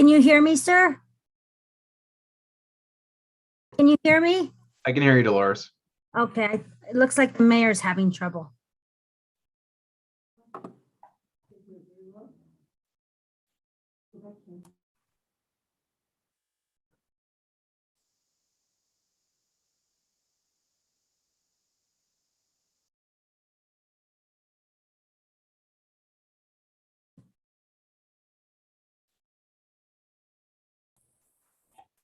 Can you hear me, sir? Can you hear me? I can hear you, Dolores. Okay, it looks like the mayor's having trouble.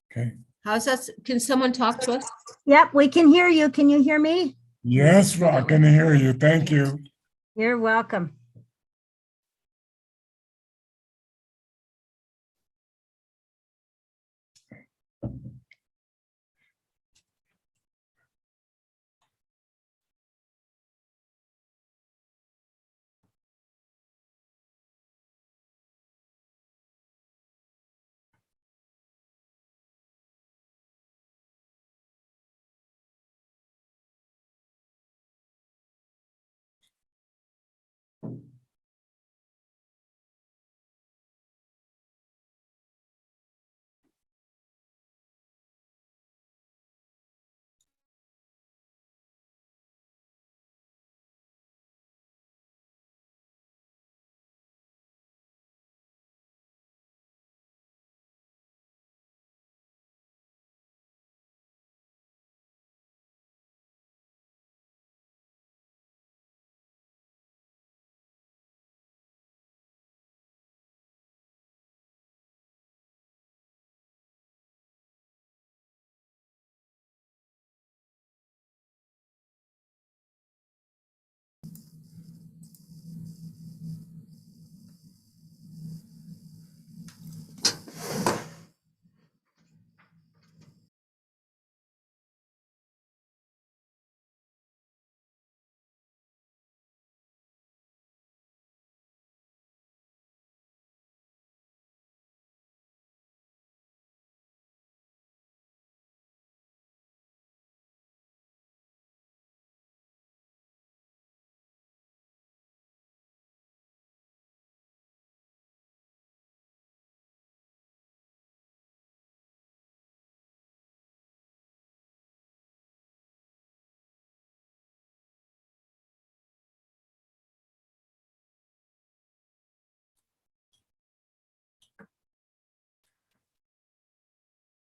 Okay. How's that? Can someone talk to us? Yep, we can hear you. Can you hear me? Yes, I can hear you. Thank you. You're welcome.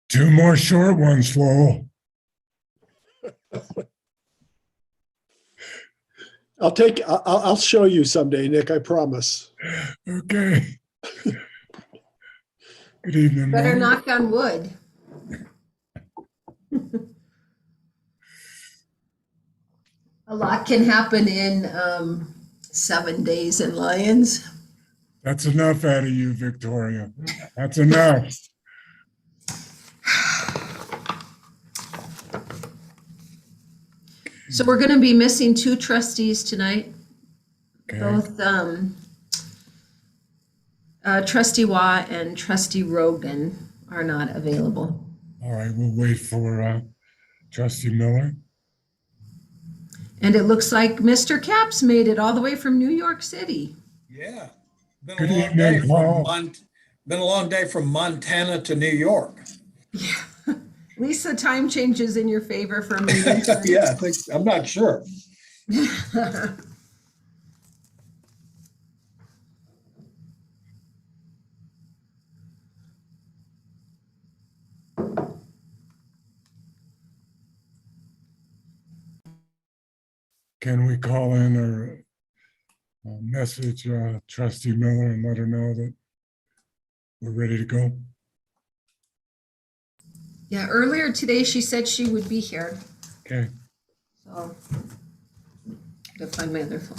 Two more short ones, Flo. I'll show you someday, Nick, I promise. Okay. Good evening. Better Mayor. knock on wood. A lot can happen in 7 days in Lions. That's enough out of you, Victoria. That's enough. So we're going to be missing two trustees tonight. Okay. Both Trustee Watt and Trustee Rogan are not available. All right, we'll wait for Trustee Miller. And it looks like Mr. Capps made it all the way from New York City. Yeah. Been Good a long evening, day from Paul. been a long day from Montana to New York. At least the time changes in your favor for me. Yeah, I'm not sure. Can we call in or message Trustee Miller and let her know that we're ready to go? Yeah, earlier today she said she would be here. Okay. So, gotta find my other phone.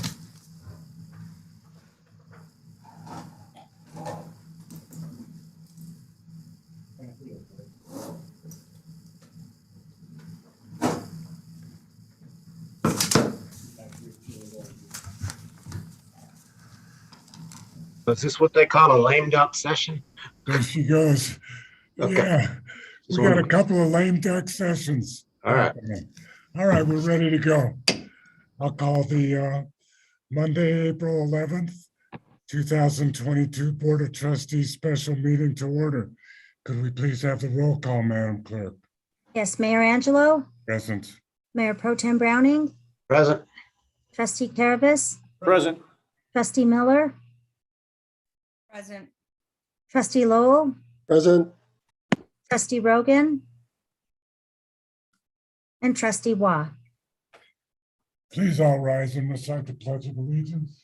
Is this what they call a lame duck session? There she goes. Okay. Yeah, we got a couple of lame duck sessions. All right. All right, we're ready to go. I'll call the Monday, April 11th, 2022 Board of Trustees special meeting to order. Could we please have the roll call, Madam Clerk? Yes, Mayor Angelo, Present. Mayor Pro Tem Browning, Present. Trustee Carabas, Present. Trustee Miller, Present. Trustee Lowell, Present. Trustee Rogan, and Trustee Wah. Please all rise and recite the Pledge of Allegiance.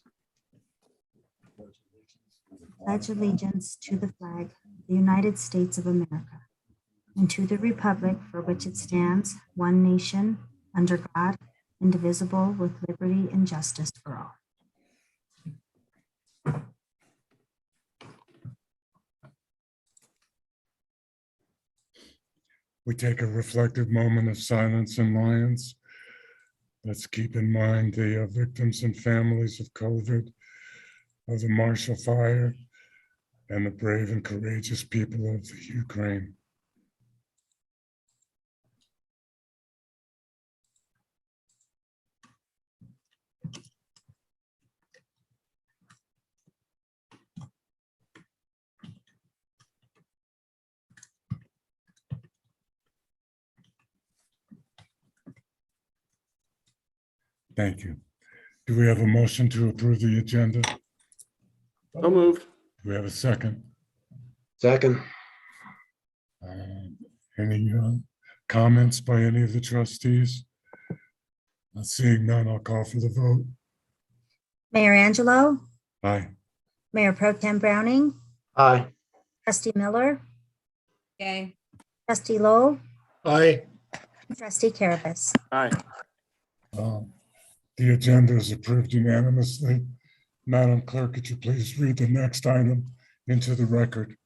Pledge allegiance to the flag of the United States of America and to the republic for which it stands, one nation, under God, indivisible, with liberty and justice for all. We take a reflective moment of silence in Lions. Let's keep in mind the victims and families of COVID, of the Marshall Fire, and the brave and courageous people of the Ukraine. Thank you. Do we have a motion to approve the agenda? So moved. Do we have a second? Second. Any comments by any of the trustees? Not seeing none, I'll call for the vote. Mayor Angelo, Aye. Mayor Pro Tem Browning, Aye. Trustee Miller, Yay. Trustee Lowell, Aye. and Trustee Carabas. Aye. The agenda is approved unanimously. Madam Clerk, could you please read the next item into the record?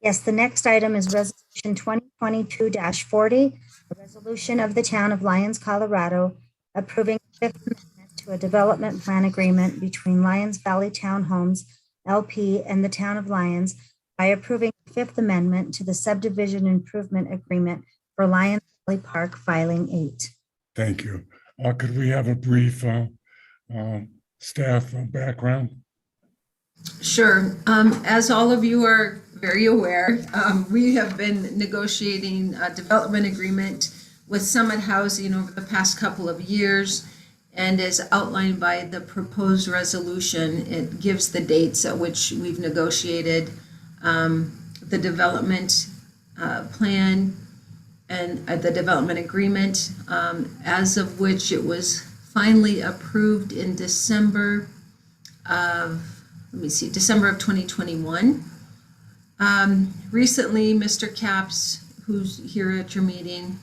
Yes, the next item is Resolution 2022-40, a resolution of the Town of Lyons, Colorado, approving the Fifth Amendment to a development plan agreement between Lyons Valley Townhomes, LP, and the Town of Lyons by approving the Fifth Amendment to the subdivision improvement agreement for Lyons Valley Park, filing 8. Thank you. Could we have a brief staff background? Sure. As all of you are very aware, we have been negotiating a development agreement with Summit Housing over the past couple of years. And as outlined by the proposed resolution, it gives the dates at which we've negotiated the development plan and the development agreement, as of which it was finally approved in December of 2021. Recently, Mr. Capps, who's here at your meeting,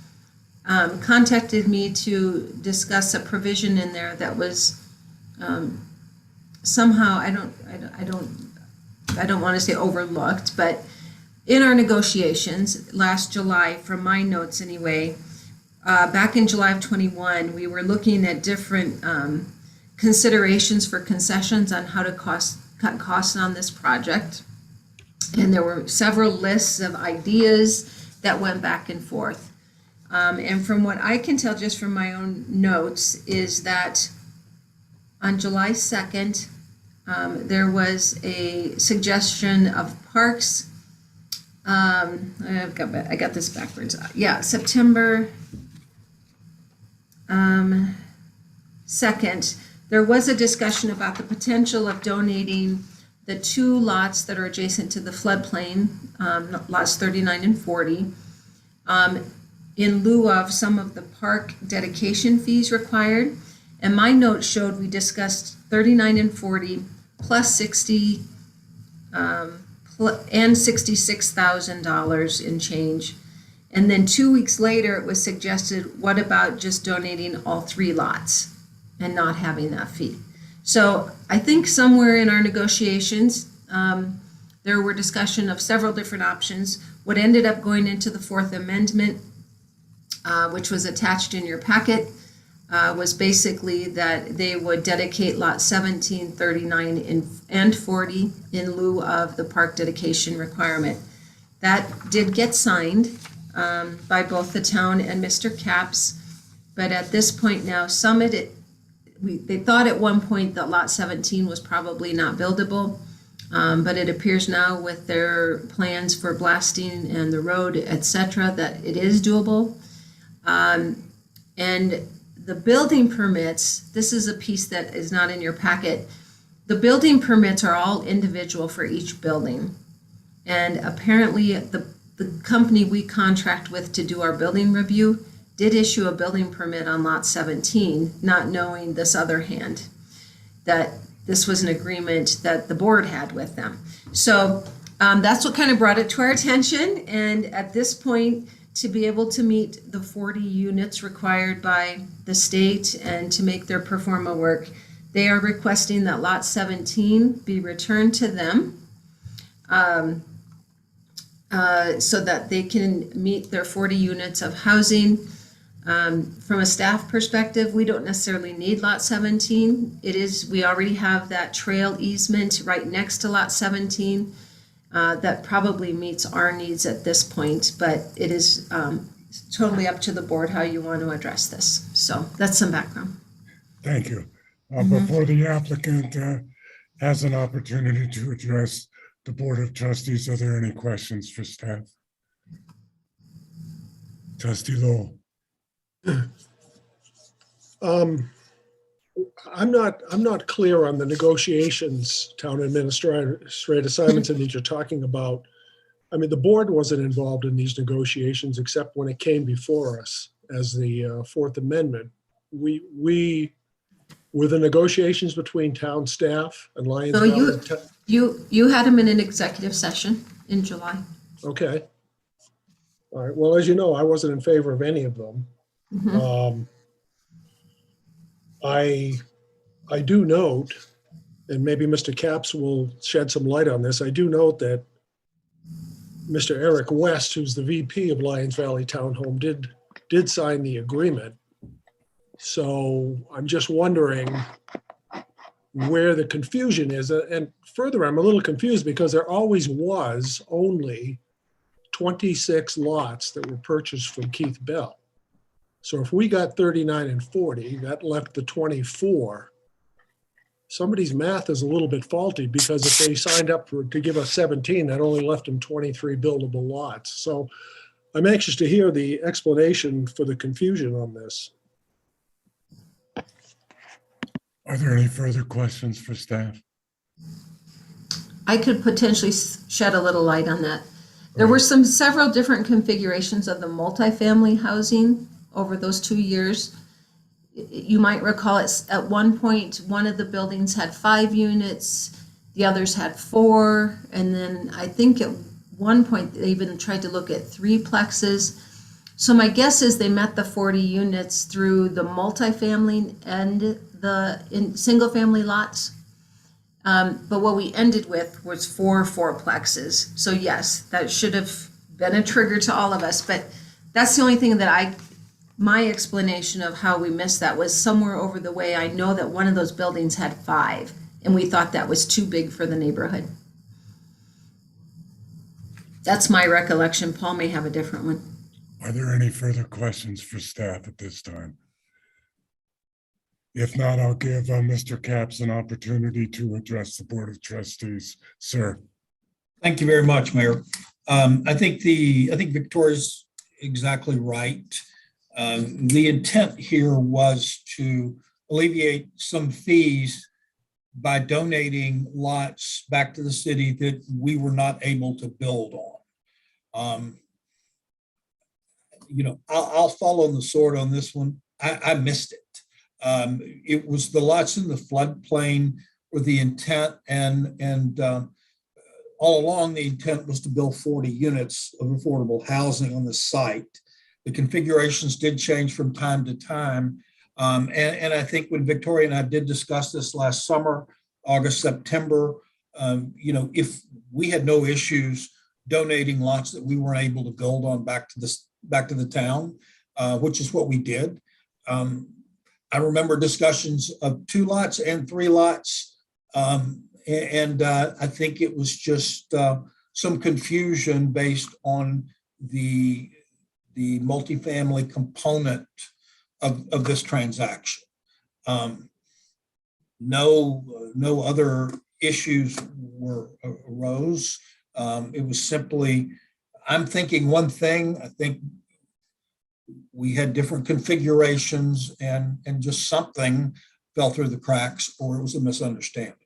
contacted me to discuss a provision in there that was somehow, I don't want to say overlooked, but in our negotiations last July, from my notes anyway, back in July of 21, we were looking at different considerations for concessions on how to cut costs on this project. And there were several lists of ideas that went back and forth. And from what I can tell just from my own notes is that on July 2nd, there was a suggestion of parks. I got this backwards. Yeah, September 2nd, there was a discussion about the potential of donating the 2 lots that are adjacent to the floodplain, lots 39 and 40, in lieu of some of the park dedication fees required. And my notes showed we discussed 39 and 40 plus 60 and $66,000 in change. And then 2 weeks later, it was suggested, what about just donating all 3 lots and not having that fee? So I think somewhere in our negotiations, there were discussion of several different options. What ended up going into the Fourth Amendment, which was attached in your packet, was basically that they would dedicate lot 17, 39, and 40 in lieu of the park dedication requirement. That did get signed by both the town and Mr. Capps, but at this point now, Summit they thought at one point that lot 17 was probably not buildable. But it appears now with their plans for blasting and the road, et cetera, that it is doable. And the building permits, this is a piece that is not in your packet. The building permits are all individual for each building. And apparently the company we contract with to do our building review did issue a building permit on lot 17, not knowing this other hand, that this was an agreement that the board had with them. So that's what kind of brought it to our attention. And at this point, to be able to meet the 40 units required by the state and to make their pro forma work, they are requesting that lot 17 be returned to them so that they can meet their 40 units of housing. From a staff perspective, we don't necessarily need lot 17. We already have that trail easement right next to lot 17 that probably meets our needs at this point, but it is totally up to the board how you want to address this. So that's some background. Thank you. Before the applicant has an opportunity to address the Board of Trustees, are there any questions for staff? Trustee Lowell. I'm not clear on the negotiations, town administrator Simonson, that you're talking about. I mean, the board wasn't involved in these negotiations except when it came before us as the Fourth Amendment. We were the negotiations between town staff and Lions So Valley. you had them in an executive session in July. Okay. All right. Well, as you know, I wasn't in favor of any of them. I do note, and maybe Mr. Capps will shed some light on this, I do note that Mr. Eric West, who's the VP of Lions Valley Townhome, did sign the agreement. So I'm just wondering where the confusion is. And further, I'm a little confused because there always was only 26 lots that were purchased from Keith Bell. So if we got 39 and 40, that left the 24. Somebody's math is a little bit faulty because if they signed up to give us 17, that only left them 23 buildable lots. So I'm anxious to hear the explanation for the confusion on this. Are there any further questions for staff? I could potentially shed a little light on that. There were several different configurations of the multifamily housing over those 2 years. You might recall it's at one point, one of the buildings had 5 units, the others had 4. And then I think at one point they even tried to look at 3 plexes. So my guess is they met the 40 units through the multifamily and in single family lots. But what we ended with was 4 fourplexes. So yes, that should have been a trigger to all of us, but that's the only thing that my explanation of how we missed that was somewhere over the way. I know that one of those buildings had 5 and we thought that was too big for the neighborhood. That's my recollection. Paul may have a different one. Are there any further questions for staff at this time? If not, I'll give Mr. Capps an opportunity to address the Board of Trustees. Sir. Thank you very much, Mayor. I think Victoria's exactly right. The intent here was to alleviate some fees by donating lots back to the city that we were not able to build on. I'll follow the sword on this one. I missed it. It was the lots in the floodplain were the intent, and all along the intent was to build 40 units of affordable housing on the site. The configurations did change from time to time. And I think when Victoria and I did discuss this last summer, August, September, if we had no issues donating lots that we weren't able to build on back to the town, which is what we did. I remember discussions of 2 lots and 3 lots. I think it was just some confusion based on the multifamily component of this transaction. no other issues arose. It was simply, I'm thinking one thing, I think we had different configurations and just something fell through the cracks, or it was a misunderstanding.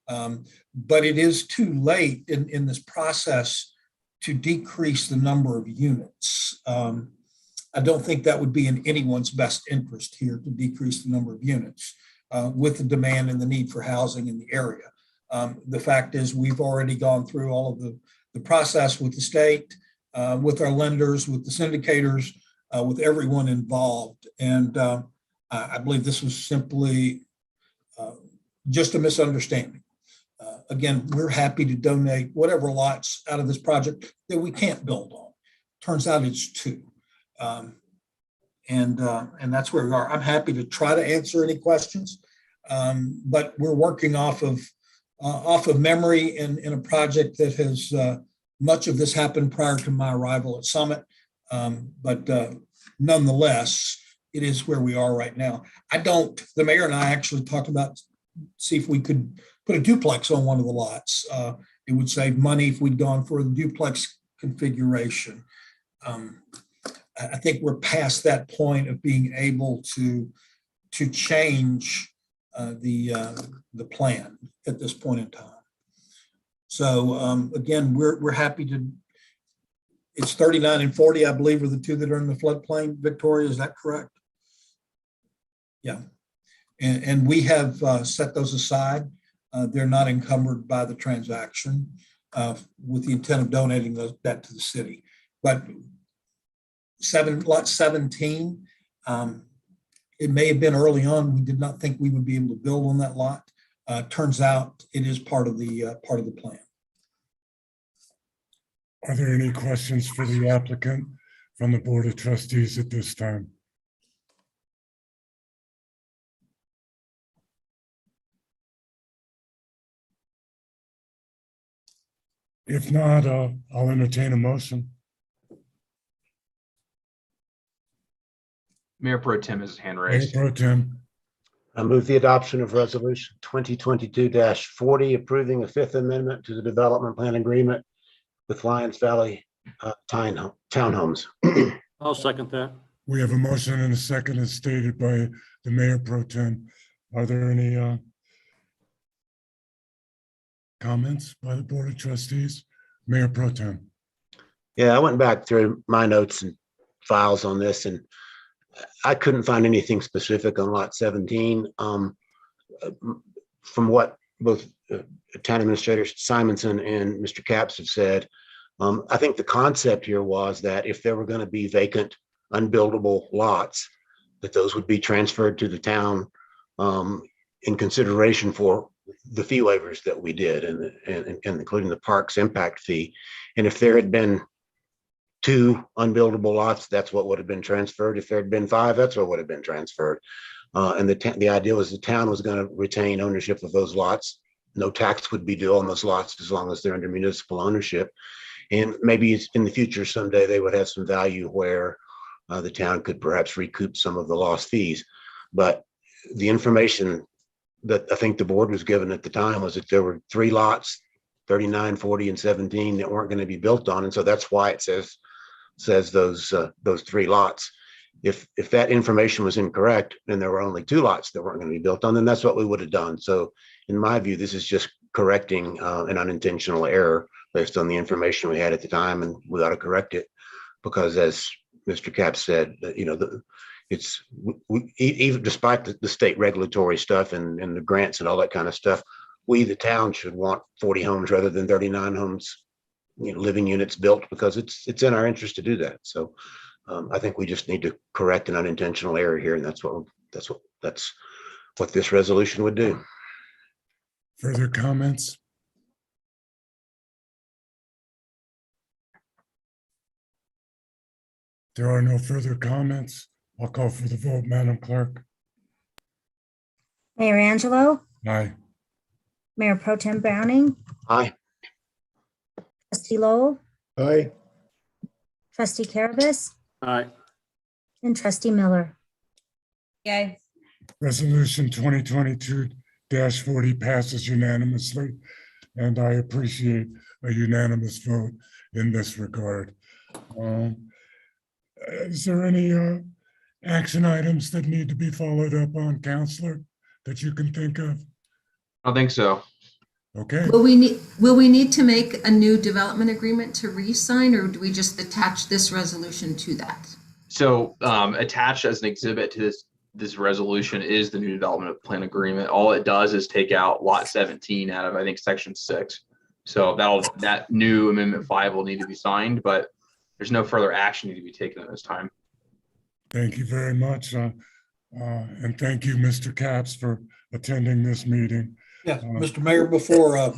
But it is too late in this process to decrease the number of units. I don't think that would be in anyone's best interest here to decrease the number of units with the demand and the need for housing in the area. The fact is we've already gone through all of the process with the state, with our lenders, with the syndicators, with everyone involved. And I believe this was simply just a misunderstanding. Again, we're happy to donate whatever lots out of this project that we can't build on. Turns out it's 2. And that's where we are. I'm happy to try to answer any questions, but we're working off of memory in a project that has much of this happened prior to my arrival at Summit. But nonetheless, it is where we are right now. The mayor and I actually talked about see if we could put a duplex on one of the lots. It would save money if we'd gone for the duplex configuration. I think we're past that point of being able to change the plan at this point in time. So again, we're happy to. It's 39 and 40, I believe, are the 2 that are in the floodplain. Victoria, is that correct? Yeah, and we have set those aside. They're not encumbered by the transaction with the intent of donating that to the city. But lot 17, it may have been early on. We did not think we would be able to build on that lot. Turns out it is part of the plan. Are there any questions for the applicant from the Board of Trustees at this time? If not, I'll entertain a motion. Mayor Pro Tem has his hand Mayor raised. Pro Tem, I move the adoption of resolution 2022-40, approving a 5th amendment to the development plan agreement with Lions Valley Townhomes. I'll second that. we have a motion and a second as stated by the Mayor Pro Tem. Are there any comments by the Board of Trustees? Mayor Pro Tem. Yeah, I went back through my notes and files on this, and I couldn't find anything specific on lot 17. From what both Town Administrator Simonson and Mr. Capps have said, I think the concept here was that if there were going to be vacant, unbuildable lots, that those would be transferred to the town in consideration for the fee waivers that we did, and including the parks impact fee. And if there had been 2 unbuildable lots, that's what would have been transferred. If there had been 5, that's what would have been transferred. And the idea was the town was going to retain ownership of those lots. No tax would be due on those lots as long as they're under municipal ownership. And maybe in the future, someday they would have some value where the town could perhaps recoup some of the lost fees. But the information that I think the board was given at the time was that there were 3 lots, 39, 40, and 17 that weren't going to be built on. And so that's why it says those 3 lots. If that information was incorrect and there were only 2 lots that weren't going to be built on, then that's what we would have done. So in my view, this is just correcting an unintentional error based on the information we had at the time, and we ought to correct it because, as Mr. Capps said, even despite the state regulatory stuff and the grants and all that kind of stuff, we, the town, should want 40 homes rather than 39 homes, living units built, because it's in our interest to do that. So I think we just need to correct an unintentional error here, and that's what this resolution would do. Further comments? There are no further comments. I'll call for the vote, Madam Clerk. Mayor Angelo, Aye. Mayor Pro Tem Browning, Aye. Trustee Lowell, Aye. Trustee Carabas, Aye. and Trustee Miller. Yay. Resolution 2022-40 2022-40 passes unanimously, and I appreciate a unanimous vote in this regard. Is there any action items that need to be followed up on, Counselor, that you can think of? I don't think so. Okay, Will we need to make a new development agreement to re-sign, or do we just attach this resolution to that? So attached as an exhibit to this resolution is the new development plan agreement. All it does is take out lot 17 out of, I think, section 6. So that new amendment 5 will need to be signed, but there's no further action need to be taken at this time. thank you very much. And thank you, Mr. Capps, for attending this meeting. Yeah, Mr. Mayor, before ahead,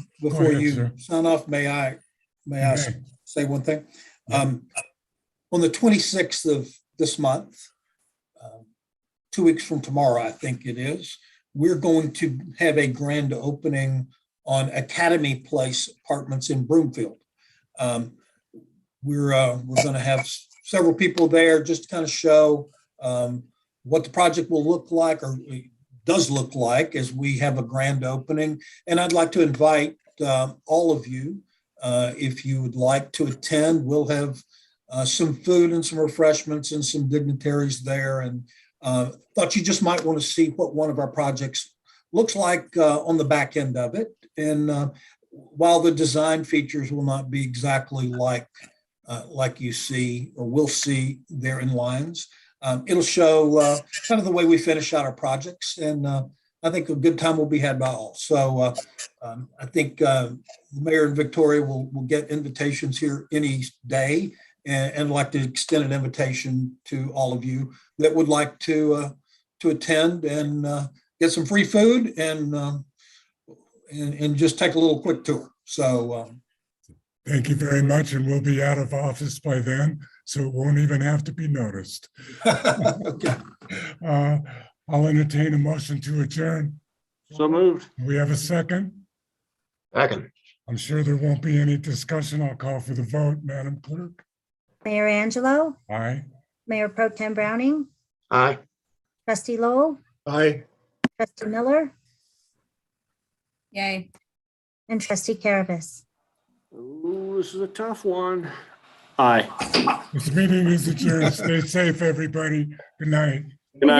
you sir. sign off, may I may. say one thing? Yeah. On the 26th of this month, 2 weeks from tomorrow, I think it is, we're going to have a grand opening on Academy Place Apartments in Broomfield. We're going to have several people there just to kind of show what the project will look like, or does look like, as we have a grand opening. And I'd like to invite all of you, if you would like to attend. We'll have some food and some refreshments and some dignitaries there. And thought you just might want to see what one of our projects looks like on the back end of it. And while the design features will not be exactly like you see or will see there in Lyons, it'll show kind of the way we finish out our projects. And I think a good time will be had by all. So I think the mayor and Victoria will get invitations here any day, and like to extend an invitation to all of you that would like to attend and get some free food and just take a little quick tour. So Thank you very much, and we'll be out of office by then, so it won't even have to be noticed. okay. I'll entertain a motion to adjourn. So moved. We have a second. Second. I'm sure there won't be any discussion. I'll call for the vote. Madam Clerk? Mayor Angelo, Aye. Mayor Pro Tem Browning, Aye. Trustee Lowell, Aye. Trustee Miller, Yay. and Trustee Caravas. Ooh, this is a tough one. Aye. This meeting is adjourned. Stay safe, everybody. Good night. Good night.